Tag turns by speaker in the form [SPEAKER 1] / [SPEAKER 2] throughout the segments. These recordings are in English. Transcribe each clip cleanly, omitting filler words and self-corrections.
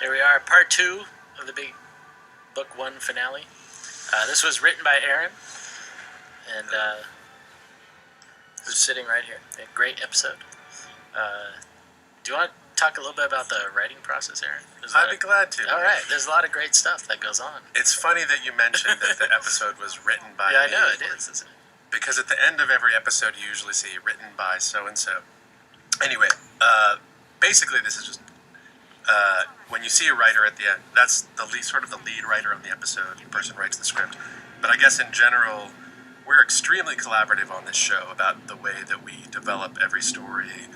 [SPEAKER 1] Here we are, part 2 of the big book 1 finale. This was written by Aaron, and who's sitting right here. A great episode. Do you want to talk a little bit about the writing process, Aaron?
[SPEAKER 2] I'd be glad to.
[SPEAKER 1] All right, there's a lot of great stuff that goes on.
[SPEAKER 2] It's funny that you mentioned that the episode was written by
[SPEAKER 1] Yeah, I
[SPEAKER 2] me,
[SPEAKER 1] know it is, isn't it?
[SPEAKER 2] because at the end of every episode you usually see written by so-and-so. Anyway, basically this is just, when you see a writer at the end, that's the lead writer on the episode, the person writes the script. But I guess in general, we're extremely collaborative on this show about the way that we develop every story,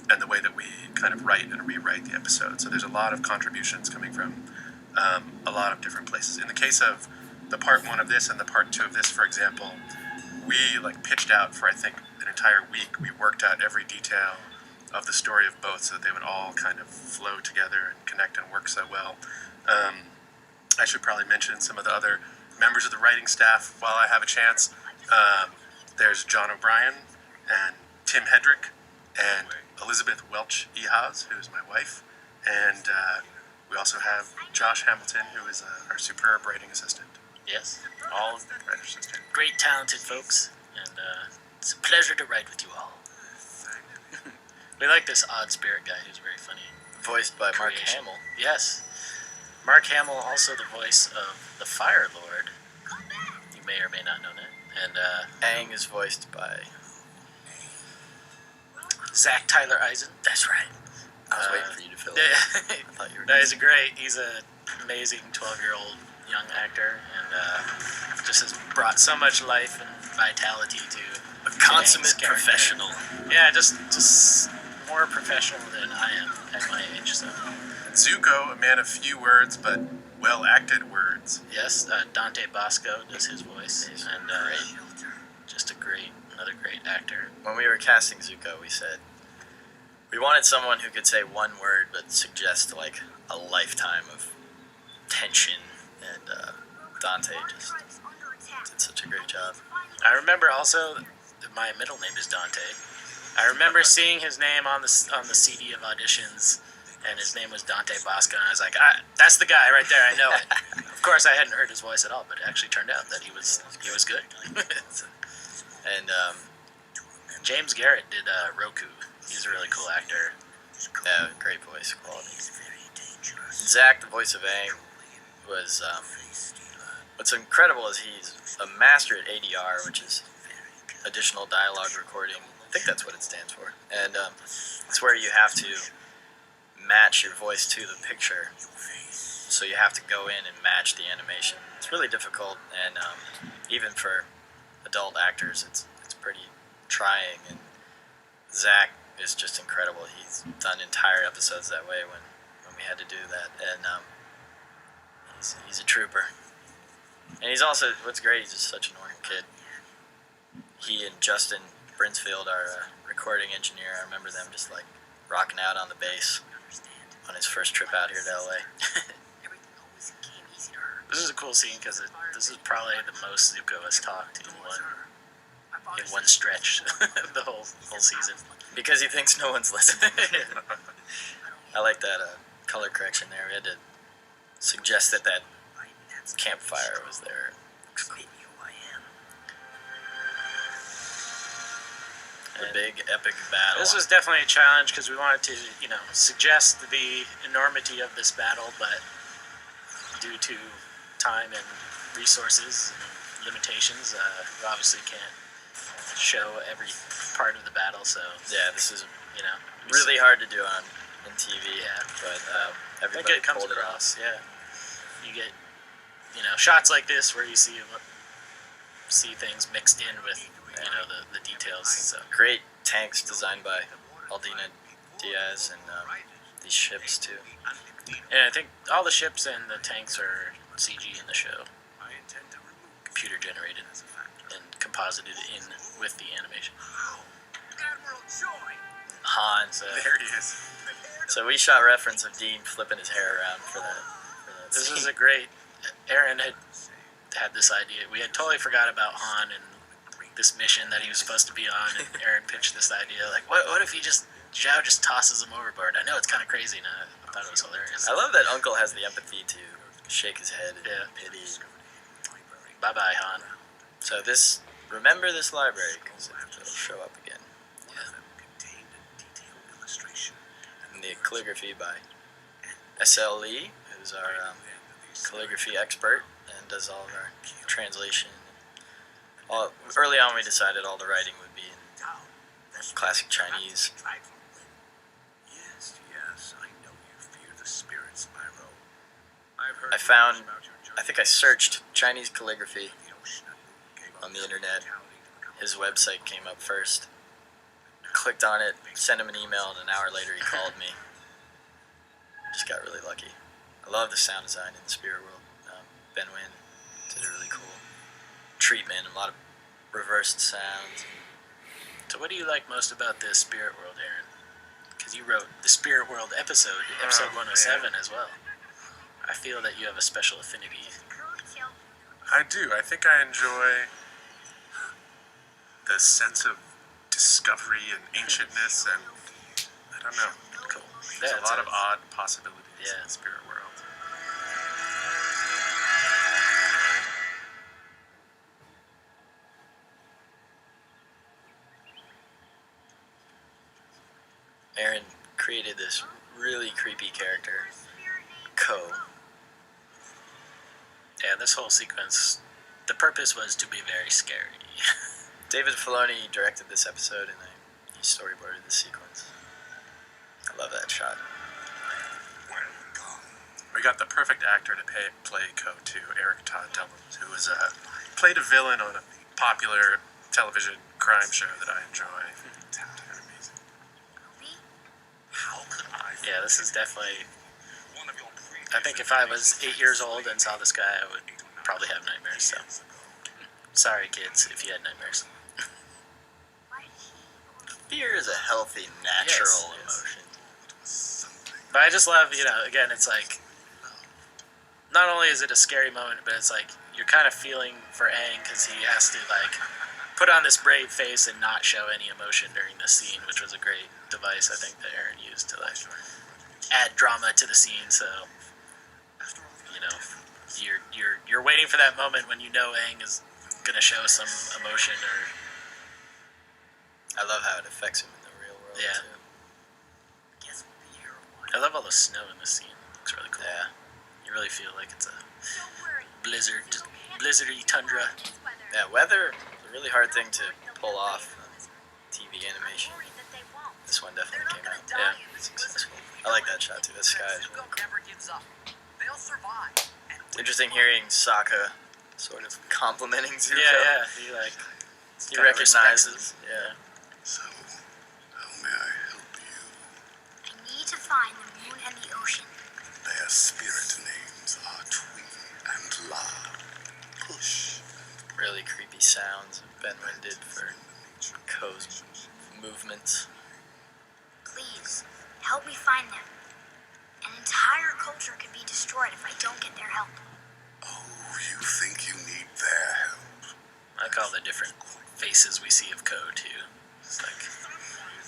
[SPEAKER 2] and the way that we kind of write and rewrite the episode. So there's a lot of contributions coming from a lot of different places. In the case of the part 1 of this and the part 2 of this, for example, we pitched out for I think an entire week. We worked out every detail of the story of both so that they would all kind of flow together and connect and work so well. I should probably mention some of the other members of the writing staff while I have a chance. There's John O'Brien and Tim Hedrick and Elizabeth Welch Ehasz, who is my wife, and we also have Josh Hamilton, who is our superb writing assistant.
[SPEAKER 1] Yes, all
[SPEAKER 2] Writer assistant.
[SPEAKER 1] great, talented folks, and it's a pleasure to write with you all. We like this odd spirit guy who's very funny.
[SPEAKER 3] Voiced by Mark
[SPEAKER 1] Creation.
[SPEAKER 3] Hamill.
[SPEAKER 1] Yes. Mark Hamill, also the voice of the Fire Lord. You may or may not know that. And
[SPEAKER 3] Aang is voiced by...
[SPEAKER 1] Zach Tyler Eisen. That's right.
[SPEAKER 3] I was waiting for you to fill it in.
[SPEAKER 1] Yeah.
[SPEAKER 3] I thought you were
[SPEAKER 1] No, he's he's an amazing 12-year-old young actor, and just has brought so much life and vitality to
[SPEAKER 3] a consummate
[SPEAKER 1] Aang's character.
[SPEAKER 3] professional.
[SPEAKER 1] Yeah, just more professional than I am at my age. So
[SPEAKER 2] Zuko, a man of few words but well-acted words.
[SPEAKER 1] yes, Dante Bosco does his voice, and just another great actor.
[SPEAKER 3] When we were casting Zuko, we said we wanted someone who could say one word but suggest a lifetime of tension, and Dante just did such a great job.
[SPEAKER 1] I remember also that my middle name is Dante. I remember seeing his name on the CD of auditions, and his name was Dante Bosco, and I was like, that's the guy right there, I know it. Of course, I hadn't heard his voice at all, but it actually turned out that he was good.
[SPEAKER 3] And
[SPEAKER 1] James Garrett did Roku. He's a really cool actor.
[SPEAKER 3] yeah, great voice quality. Zach, the voice of Aang, was what's incredible is he's a master at ADR, which is additional dialogue recording. I think that's what it stands for. And it's where you have to match your voice to the picture. So you have to go in and match the animation. It's really difficult, and even for adult actors, it's pretty trying. And Zach is just incredible. He's done entire episodes that way when we had to do that, and he's a trooper. And he's also, what's great, he's just such an ornery kid. He and Justin Brinsfield, our recording engineer, I remember them just rocking out on the bass on his first trip out here to LA.
[SPEAKER 1] This is a cool scene because this is probably the most Zuko has talked in one stretch the whole season.
[SPEAKER 3] Because he thinks no one's listening. I like that color correction there. We had to suggest that campfire was there. Looks cool. The big epic battle.
[SPEAKER 1] This was definitely a challenge because we wanted to, suggest the enormity of this battle, but due to time and resources and limitations, we obviously can't show every part of the battle. So
[SPEAKER 3] yeah, this is really hard to do in TV.
[SPEAKER 1] Yeah,
[SPEAKER 3] but
[SPEAKER 1] I think
[SPEAKER 3] everybody
[SPEAKER 1] it comes
[SPEAKER 3] pulled it off.
[SPEAKER 1] across. Yeah, you get shots like this where you see things mixed in with the details. So
[SPEAKER 3] Great tanks designed by Aldina Diaz, and these ships too.
[SPEAKER 1] and I think all the ships and the tanks are CG in the show, computer generated and composited in with the animation.
[SPEAKER 3] Hans.
[SPEAKER 2] There he is.
[SPEAKER 3] So we shot reference of Dean flipping his hair around for that.
[SPEAKER 1] This is a great. Aaron had this idea. We had totally forgot about Han and this mission that he was supposed to be on, and Aaron pitched this idea, what if Zhao just tosses him overboard? I know it's kind of crazy now. thought it was hilarious.
[SPEAKER 3] I love that Uncle has the empathy to shake his head in
[SPEAKER 1] Yeah.
[SPEAKER 3] pity.
[SPEAKER 1] Bye-bye, Han.
[SPEAKER 3] So remember this library, because it'll show up again. And the calligraphy by SLE, who's our calligraphy expert and does all of our translation. Early on, we decided all the writing would be in classic Chinese. I think I searched Chinese calligraphy on the internet. His website came up first. Clicked on it, sent him an email, and an hour later he called me. Just got really lucky. I love the sound design in the spirit world. Ben Wynn did a really cool treatment, a lot of reversed sounds.
[SPEAKER 1] So what do you like most about this Spirit World, Aaron? Because you wrote the Spirit World episode 107 as well. I feel that you have a special affinity.
[SPEAKER 2] I do. I think I enjoy the sense of discovery and ancientness, and I don't know.
[SPEAKER 1] Cool.
[SPEAKER 2] There's
[SPEAKER 1] Yeah,
[SPEAKER 2] a lot of odd possibilities
[SPEAKER 1] Yeah.
[SPEAKER 2] in the spirit world.
[SPEAKER 3] Aaron created this really creepy character, Ko.
[SPEAKER 1] Yeah, this whole sequence, the purpose was to be very scary.
[SPEAKER 3] David Filoni directed this episode, and he storyboarded the sequence. I love that shot.
[SPEAKER 2] We got the perfect actor to play Ko too, Eric Todd Dellums, who was played a villain on a popular television crime show that I enjoy. Amazing.
[SPEAKER 1] Yeah, this is definitely... I think if I was 8 years old and saw this guy, I would probably have nightmares, so... Sorry, kids, if you had nightmares.
[SPEAKER 3] Fear is a healthy, natural
[SPEAKER 1] Yes.
[SPEAKER 3] emotion.
[SPEAKER 1] But I just love, again, it's like... Not only is it a scary moment, but it's like, you're kind of feeling for Aang, because he has to, like, put on this brave face and not show any emotion during the scene, which was a great device, I think, that Aaron used to, like, add drama to the scene, so... You're waiting for that moment when you know Aang is gonna show some emotion, or
[SPEAKER 3] I love how it affects him in the real world,
[SPEAKER 1] Yeah.
[SPEAKER 3] too.
[SPEAKER 1] I love all the snow in this scene. It looks really cool.
[SPEAKER 3] Yeah.
[SPEAKER 1] You really feel like it's a blizzardy tundra.
[SPEAKER 3] Yeah, weather is a really hard thing to pull off on TV animation. This one definitely came out successful. I like that shot, too. The sky is really cool. It's interesting hearing Sokka sort of complimenting Zuko.
[SPEAKER 1] Yeah. He
[SPEAKER 3] He
[SPEAKER 1] kind of respects
[SPEAKER 3] recognizes. Yeah.
[SPEAKER 4] So, how may I help you?
[SPEAKER 5] I need to find the moon and the ocean.
[SPEAKER 4] Their spirit names are Twee and La. Push.
[SPEAKER 3] Really creepy sounds Ben Wynn did for Ko's movements.
[SPEAKER 5] Please, help me find them. An entire culture could be destroyed if I don't get their help.
[SPEAKER 4] Oh, you think you need their help?
[SPEAKER 1] I like all the different faces we see of Ko, too. It's like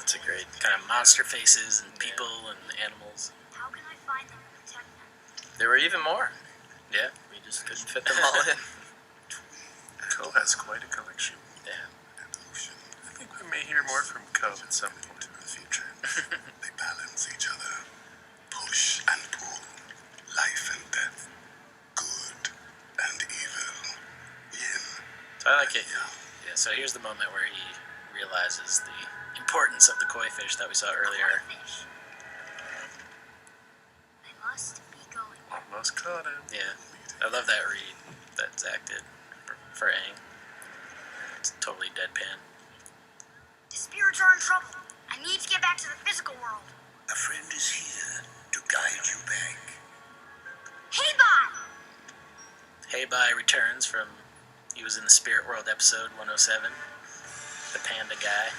[SPEAKER 3] It's a great.
[SPEAKER 1] kind of monster faces and people and animals.
[SPEAKER 5] How can I find them and protect them?
[SPEAKER 3] There were even more.
[SPEAKER 1] Yeah.
[SPEAKER 3] We just couldn't fit them all in.
[SPEAKER 2] Ko has quite a collection.
[SPEAKER 3] Yeah.
[SPEAKER 4] And ocean.
[SPEAKER 2] I think we may hear more from Ko at some point.
[SPEAKER 4] In the future, they balance each other. Push and pull. Life and death. Good and evil. Yin.
[SPEAKER 1] So I like it. Yeah, so here's the moment where he realizes the importance of the koi fish that we saw earlier.
[SPEAKER 5] Fish. I must be going.
[SPEAKER 2] Almost caught him.
[SPEAKER 1] Yeah. I love that read that Zach did for Aang. It's totally deadpan.
[SPEAKER 5] The spirits are in trouble. I need to get back to the physical world.
[SPEAKER 4] A friend is here to guide you back.
[SPEAKER 5] Hey, bye!
[SPEAKER 1] Hey Bye returns from... He was in the Spirit World episode 107. The panda guy.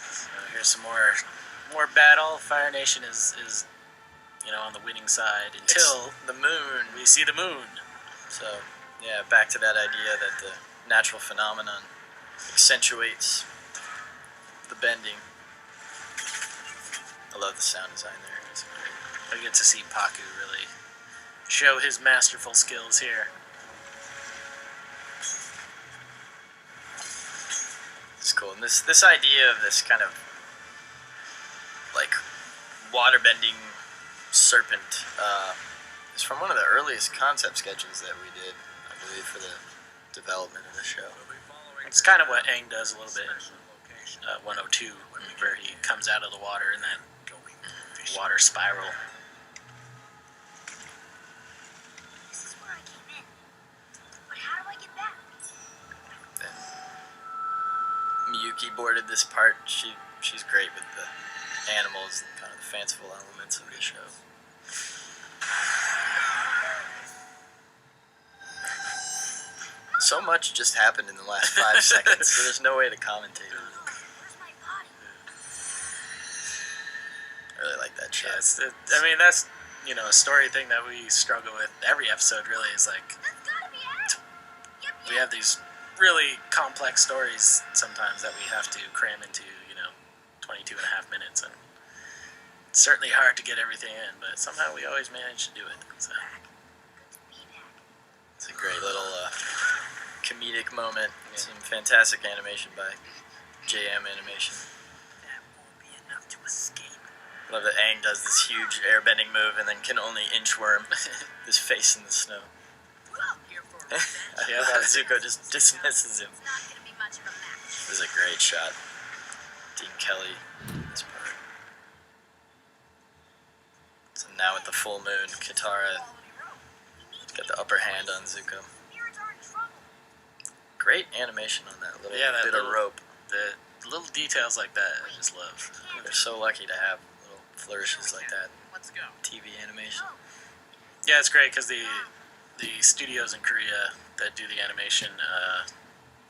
[SPEAKER 1] So here's some more battle. Fire Nation is on the winning side until
[SPEAKER 3] The moon.
[SPEAKER 1] we see the moon.
[SPEAKER 3] So, yeah, back to that idea that the natural phenomenon accentuates the bending I love the sound design there. It's great.
[SPEAKER 1] I get to see Paku really show his masterful skills here.
[SPEAKER 3] It's cool. And this idea of this kind of like waterbending serpent is from one of the earliest concept sketches that we did, I believe, for the development of the show.
[SPEAKER 1] It's kind of what Aang does a little bit in 102, where he comes out of the water in that water spiral.
[SPEAKER 5] This is where I came in. But how do I get back?
[SPEAKER 3] Then Miyuki boarded this part. She's great with the animals and kind of the fanciful elements of the show. So much just happened in the last 5 seconds, so there's no way to commentate it.
[SPEAKER 5] Where's my body?
[SPEAKER 3] I really like that shot.
[SPEAKER 1] I mean, that's, a story thing that we struggle with every episode, really, is like,
[SPEAKER 5] That's gotta be it. Yep,
[SPEAKER 1] we have these really complex stories sometimes that we have to cram into, 22 and a half minutes, and it's certainly hard to get everything in, but somehow we always manage to do it. So.
[SPEAKER 3] It's a great little comedic moment. Some fantastic animation by JM Animation.
[SPEAKER 1] That won't be enough to escape.
[SPEAKER 3] Love that Aang does this huge airbending move and then can only inchworm his face in the snow. I love how Zuko just dismisses him.
[SPEAKER 5] It's not gonna be much of a match.
[SPEAKER 3] This is a great shot. Dean Kelly. This part. So now with the full moon, Katara got the upper hand on Zuko.
[SPEAKER 5] Spirits are in trouble.
[SPEAKER 3] Great animation on that little
[SPEAKER 1] that
[SPEAKER 3] bit
[SPEAKER 1] little,
[SPEAKER 3] of rope.
[SPEAKER 1] The little details like that, I just love.
[SPEAKER 3] They're so lucky to have little flourishes like that.
[SPEAKER 1] Let's go.
[SPEAKER 3] TV animation.
[SPEAKER 1] Yeah, it's great because the studios in Korea that do the animation,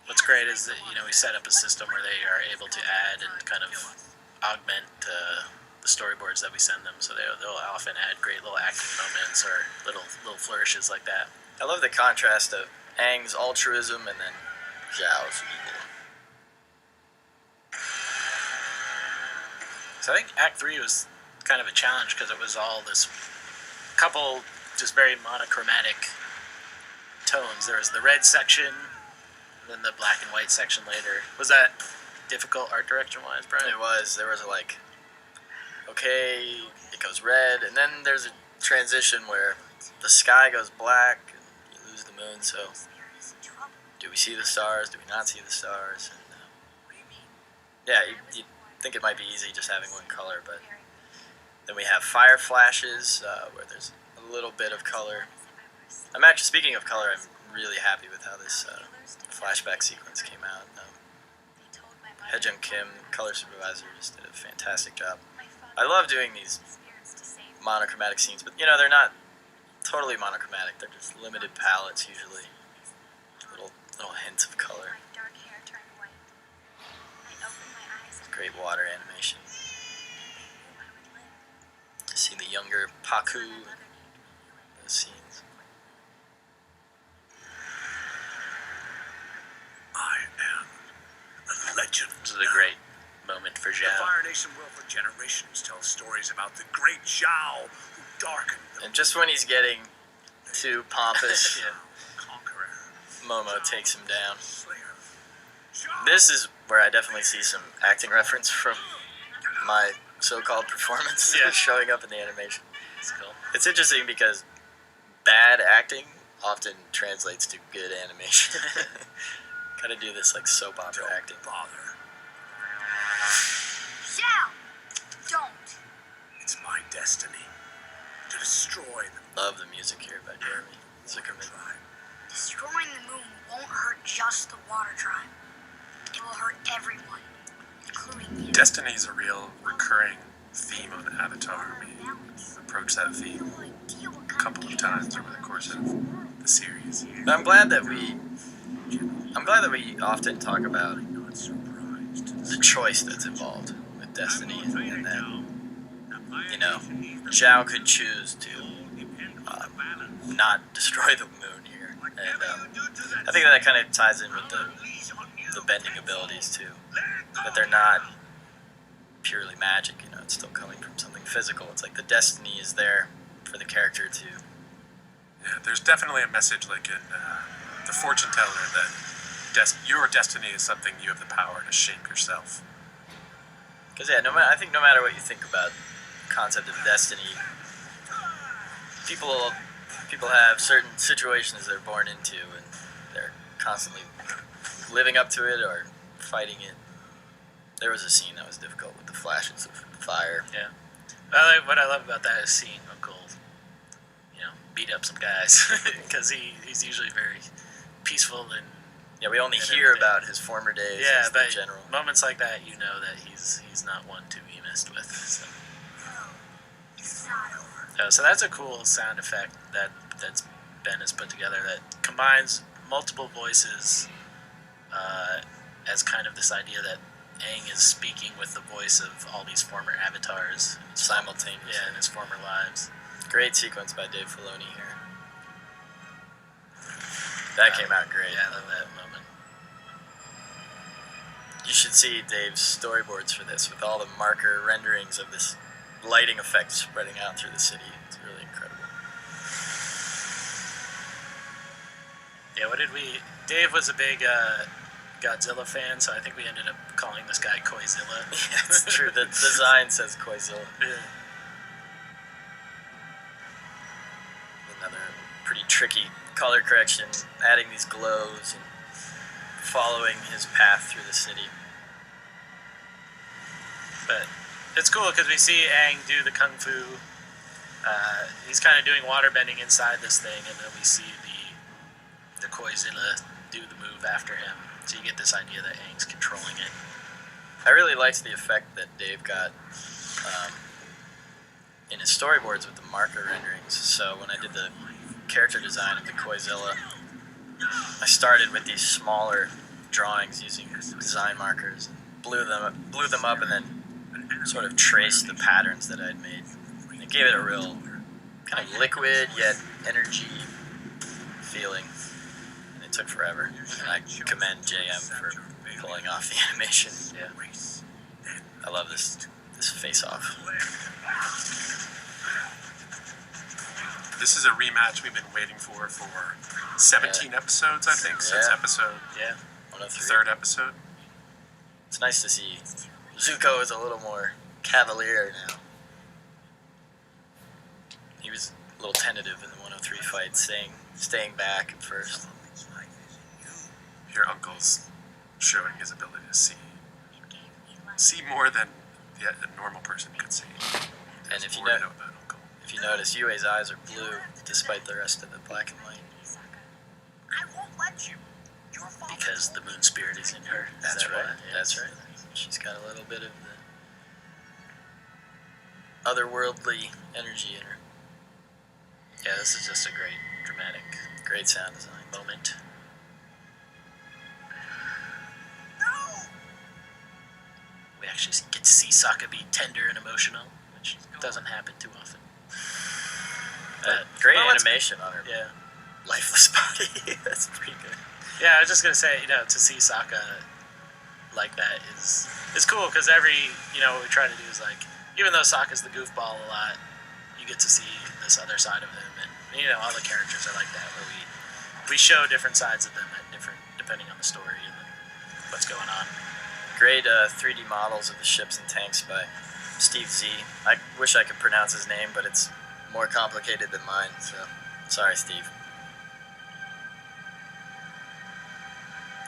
[SPEAKER 1] what's great is that we set up a system where they are able to add and kind of augment the storyboards that we send them. So they'll often add great little acting moments or little flourishes like that.
[SPEAKER 3] I love the contrast of Aang's altruism and then Zhao's evil.
[SPEAKER 1] So I think Act 3 was kind of a challenge because it was all this couple just very monochromatic tones. There was the red section, then the black and white section later. Was that difficult art direction wise, Brian?
[SPEAKER 3] It was. There was okay, it goes red, and then there's a transition where the sky goes black and you lose the moon. So, do we see the stars? Do we not see the stars? And, yeah, you'd think it might be easy just having one color, but then we have fire flashes where there's a little bit of color. I'm actually, speaking of color, I'm really happy with how this flashback sequence came out. Hejung Kim, color supervisor, just did a fantastic job. I love doing these monochromatic scenes, but they're not totally monochromatic. They're just limited palettes usually, little hints of color. Great water animation. See the younger Paku in those scenes.
[SPEAKER 6] I am a legend.
[SPEAKER 1] This is a great moment for
[SPEAKER 6] The
[SPEAKER 1] Zhao.
[SPEAKER 6] Fire Nation will for generations tell stories about the great Zhao who darkened the
[SPEAKER 3] And just when he's getting too pompous,
[SPEAKER 6] conqueror.
[SPEAKER 3] Momo takes him down.
[SPEAKER 6] Slayer. Zhao!
[SPEAKER 3] This is where I definitely see some acting reference from my so-called performance showing up in the animation.
[SPEAKER 1] It's cool.
[SPEAKER 3] It's interesting because bad acting often translates to good animation. Gotta do this like soap opera acting.
[SPEAKER 6] Bother.
[SPEAKER 5] Zhao! Don't!
[SPEAKER 6] It's my destiny to destroy them.
[SPEAKER 3] Love the music here by Jeremy Zuckerman.
[SPEAKER 5] Destroying the moon won't hurt just the water tribe. It will hurt everyone, including you.
[SPEAKER 2] Destiny is a real recurring theme on Avatar. We approach that theme a couple of times over the course of the series.
[SPEAKER 3] But I'm glad that we often talk about the choice that's involved with Destiny, and that Zhao could choose to not destroy the moon here, and I think that kind of ties in with the bending abilities too. That they're not purely magic, it's still coming from something physical. It's like the destiny is there for the character to.
[SPEAKER 2] Yeah, there's definitely a message like in The Fortune Teller that your destiny is something you have the power to shape yourself.
[SPEAKER 3] Because I think no matter what you think about the concept of destiny, people have certain situations they're born into, and they're constantly living up to it or fighting it. There was a scene that was difficult with the flashes of fire.
[SPEAKER 1] Yeah. What I love about that is seeing Uncle, beat up some guys because he's usually very peaceful and.
[SPEAKER 3] Yeah, we only
[SPEAKER 1] and
[SPEAKER 3] hear
[SPEAKER 1] everything.
[SPEAKER 3] about his former days as the
[SPEAKER 1] but
[SPEAKER 3] general.
[SPEAKER 1] moments like that, you know that he's not one to be messed with. So. So that's a cool sound effect that's Ben has put together that combines multiple voices as kind of this idea that Aang is speaking with the voice of all these former avatars
[SPEAKER 3] Simultaneously.
[SPEAKER 1] Yeah, in his former lives.
[SPEAKER 3] Great sequence by Dave Filoni here. That came out great.
[SPEAKER 1] Yeah, I love that moment.
[SPEAKER 3] You should see Dave's storyboards for this with all the marker renderings of this lighting effect spreading out through the city. It's really incredible.
[SPEAKER 1] Yeah, Dave was a big Godzilla fan, so I think we ended up calling this guy Koizilla.
[SPEAKER 3] Yeah, it's true. The design says Koizilla.
[SPEAKER 1] Yeah.
[SPEAKER 3] Another pretty tricky color correction, adding these glows and following his path through the city.
[SPEAKER 1] But it's cool because we see Aang do the kung fu. He's kind of doing water bending inside this thing, and then we see the Koizilla do the move after him. So you get this idea that Aang's controlling it.
[SPEAKER 3] I really liked the effect that Dave got in his storyboards with the marker renderings. So when I did the character design of the Koizilla, I started with these smaller drawings using design markers, blew them up, and then sort of traced the patterns that I'd made. It gave it a real kind of liquid yet energy feeling, and it took forever. And I commend JM for pulling off the animation.
[SPEAKER 1] Yeah.
[SPEAKER 3] I love this face-off.
[SPEAKER 2] This is a rematch we've been waiting for 17 episodes, I think, since
[SPEAKER 3] Yeah.
[SPEAKER 2] episode
[SPEAKER 1] Yeah.
[SPEAKER 3] 103.
[SPEAKER 2] third episode.
[SPEAKER 3] It's nice to see Zuko is a little more cavalier now. He was a little tentative in the 103 fight, staying back at first.
[SPEAKER 2] Your uncle's showing his ability to see more than a normal person could see.
[SPEAKER 3] And if you
[SPEAKER 2] More to
[SPEAKER 3] know,
[SPEAKER 2] know about Uncle.
[SPEAKER 3] if you notice, Yue's eyes are blue despite the rest of the black and white.
[SPEAKER 6] I won't let you. Your father
[SPEAKER 1] Because the moon spirit is in her. Is
[SPEAKER 3] That's
[SPEAKER 1] that
[SPEAKER 3] right.
[SPEAKER 1] why? Yeah.
[SPEAKER 3] That's right. She's got a little bit of the otherworldly energy in her.
[SPEAKER 1] Yeah, this is just a great dramatic
[SPEAKER 3] Great sound design.
[SPEAKER 1] moment.
[SPEAKER 6] No!
[SPEAKER 1] We actually get to see Sokka be tender and emotional, which doesn't happen too often.
[SPEAKER 3] Great
[SPEAKER 1] well, it's-
[SPEAKER 3] animation on her
[SPEAKER 1] Yeah.
[SPEAKER 3] lifeless body. That's pretty good.
[SPEAKER 1] Yeah, I was just gonna say, to see Sokka like that is cool because what we try to do is like, even though Sokka's the goofball a lot, you get to see this other side of him, and all the characters are like that, where we show different sides of them depending on the story and what's going on.
[SPEAKER 3] Great 3D models of the ships and tanks by Steve Z. I wish I could pronounce his name, but it's more complicated than mine, so sorry, Steve.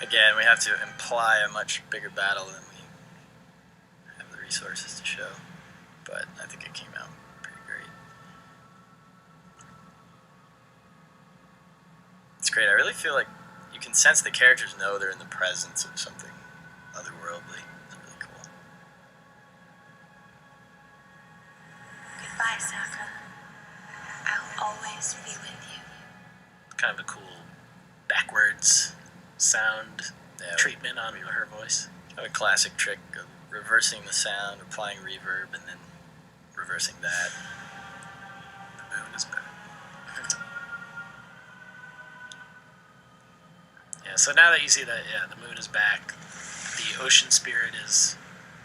[SPEAKER 3] Again, we have to imply a much bigger battle than we have the resources to show, but I think it came out pretty great. It's great. I really feel like you can sense the characters know they're in the presence of something otherworldly. It's really cool.
[SPEAKER 7] Goodbye, Sokka. I'll always be with you.
[SPEAKER 1] Kind of a cool backwards sound
[SPEAKER 3] Yeah,
[SPEAKER 1] treatment on her voice.
[SPEAKER 3] a classic trick of reversing the sound, applying reverb, and then reversing that.
[SPEAKER 2] The moon is back.
[SPEAKER 1] Yeah, so now that you see that, the moon is back, the ocean spirit is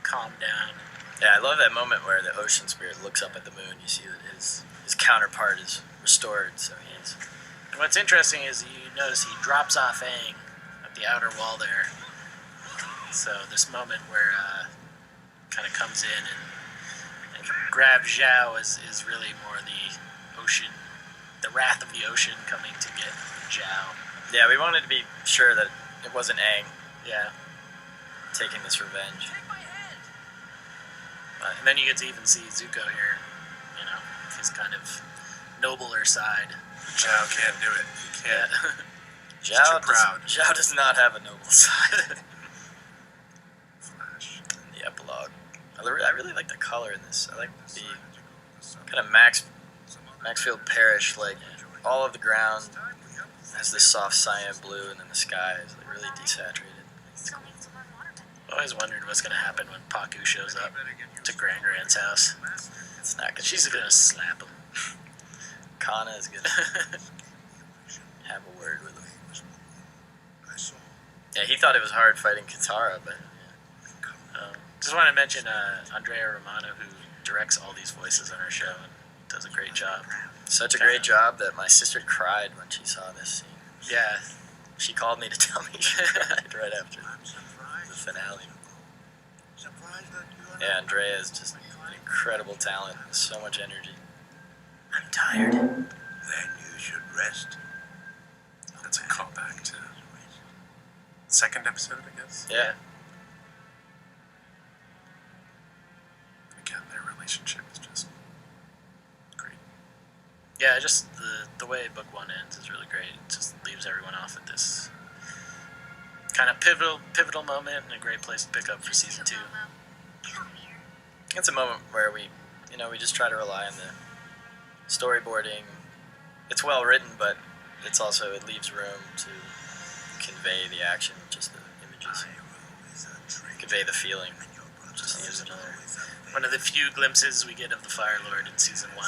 [SPEAKER 1] calmed down.
[SPEAKER 3] Yeah, I love that moment where the ocean spirit looks up at the moon. You see that his counterpart is restored, so he's...
[SPEAKER 1] And what's interesting is you notice he drops off Aang at the outer wall there. So this moment where kind of comes in and grabs Zhao is really more the ocean, the wrath of the ocean coming to get Zhao.
[SPEAKER 3] Yeah, we wanted to be sure that it wasn't Aang
[SPEAKER 1] Yeah.
[SPEAKER 3] taking this revenge.
[SPEAKER 1] And then you get to even see Zuko here, you know, his kind of nobler side.
[SPEAKER 2] Zhao can't do it. He can't.
[SPEAKER 1] Yeah.
[SPEAKER 2] He's too proud.
[SPEAKER 3] Zhao does not have a noble side.
[SPEAKER 2] Flash.
[SPEAKER 3] In the epilogue. I really like the color in this. I like the kind of Maxfield Parrish, like all of the ground has this soft cyan blue, and then the sky is like really desaturated. It's cool.
[SPEAKER 1] I always wondered what's going to happen when Paku shows up to Grand's house.
[SPEAKER 3] It's not gonna.
[SPEAKER 1] She's going to slap him.
[SPEAKER 3] Kana is gonna have a word with him. Yeah, he thought it was hard fighting Katara, but
[SPEAKER 1] Just want to mention Andrea Romano, who directs all these voices on our show and does a great job.
[SPEAKER 3] such a great job that my sister cried when she saw this scene.
[SPEAKER 1] Yeah.
[SPEAKER 3] She called me to tell me she cried right after the finale. Yeah, Andrea is just an incredible talent, so much energy.
[SPEAKER 1] I'm tired.
[SPEAKER 6] Then you should rest.
[SPEAKER 2] That's a callback to second episode, I guess.
[SPEAKER 3] Yeah.
[SPEAKER 2] Again, their relationship is just great.
[SPEAKER 1] Yeah, just the way book one ends is really great. It just leaves everyone off at this kind of pivotal moment and a great place to pick up for season 2.
[SPEAKER 3] It's a moment where we just try to rely on the storyboarding. It's well written, but it leaves room to convey the action, just the images, convey the feeling. Just use another.
[SPEAKER 1] One of the few glimpses we get of the Fire Lord in season 1,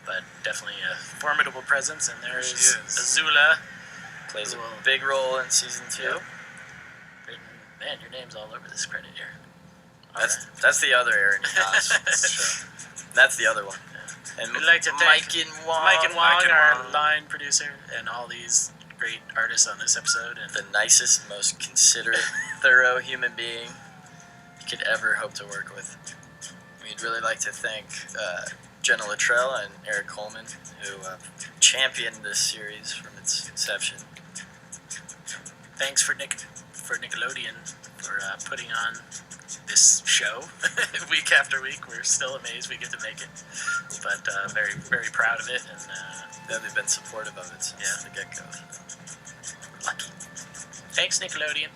[SPEAKER 1] but definitely a formidable presence. And there
[SPEAKER 2] She
[SPEAKER 1] is
[SPEAKER 2] is.
[SPEAKER 1] Azula.
[SPEAKER 3] Plays
[SPEAKER 1] Cool.
[SPEAKER 3] a big role in season 2.
[SPEAKER 1] Yep. Man, your name's all over this credit here.
[SPEAKER 3] That's the other Aaron Ehasz. That's the other one. And
[SPEAKER 1] We'd like to thank
[SPEAKER 3] Mike and Wong,
[SPEAKER 1] Mike and Wong,
[SPEAKER 2] and
[SPEAKER 1] our
[SPEAKER 2] Wong.
[SPEAKER 1] line producer, and all these great artists on this episode. And
[SPEAKER 3] the nicest, most considerate, thorough human being you could ever hope to work with. We'd really like to thank Jenna Luttrell and Eric Coleman, who championed this series from its inception.
[SPEAKER 1] thanks for Nickelodeon for putting on this show week after week. We're still amazed we get to make it, but very, very proud of it. And
[SPEAKER 3] Yeah, they've been supportive of it since
[SPEAKER 1] Yeah.
[SPEAKER 3] the get-go.
[SPEAKER 1] lucky. Thanks, Nickelodeon.